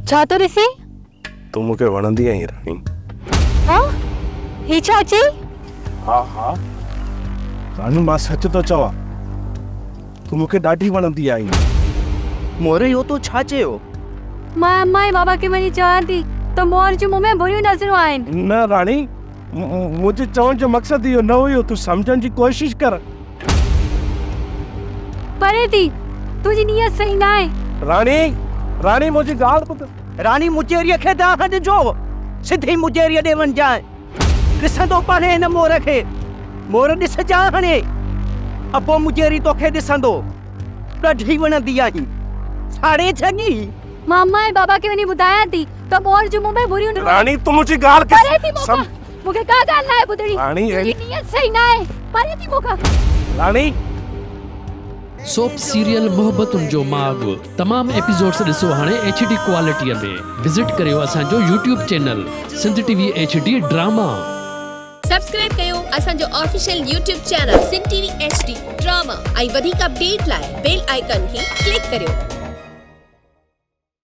छा तो ॾिसी? तू मूंखे वणंदी आहीं राणी। हाँ? ही छा चई? हा हा राणी, मां सच तो चवां, तू मूंखे ॾाढी वणंदी आहीं। मोरे यो तो छा चयो? मां अम्मा जे बाबा खे वञी चवां थी त मोर जूं मूं में बुरियूं नज़रूं आहिनि। न राणी, मुंहिंजे चवण जो मक़सदु इहो न हुयो, तू सम्झण जी कोशिश कर। परे थी, तुंहिंजी नीयत सही न आहे। राणी, राणी मुंहिंजी ॻाल्हि ॿुध। रानी मुजेरीअ खे ध्यानु ॾिजो, सिधी मुजेरीअ ॾे वञजांइ। ॾिसंदो पाणे हिन मोर खे, मोर ॾिसजांइ हाणे। अबो मुजेरी तोखे ॾिसंदो, ॾाढी वणंदी आहीं। साड़े छॻी। मां अम्मा जे बाबा खे वञी ॿुधायां थी त मोर जूं मूं में बुरियूं नज़रूं। राणी, तू मुंहिंजी ॻाल्हि परे थी खे मूंखे का ॻाल्हि न आहे ॿुधणी। राणी, तुंहिंजी नीयत सही न आहे, परे थी मूंखां। राणी, सोप सीरियल मोहब्बतुनि जो माॻ तमाम एपिसोड्स ॾिसो हाणे HD क्वालिटीअ में। विज़िट करियो असांजो YouTube channel Sindh TV HD drama. Subscribe कयो असांजो official YouTube channel Sindh TV HD drama ऐं वधीक अपडेट लाइ बेल आइकन खे क्लिक करियो।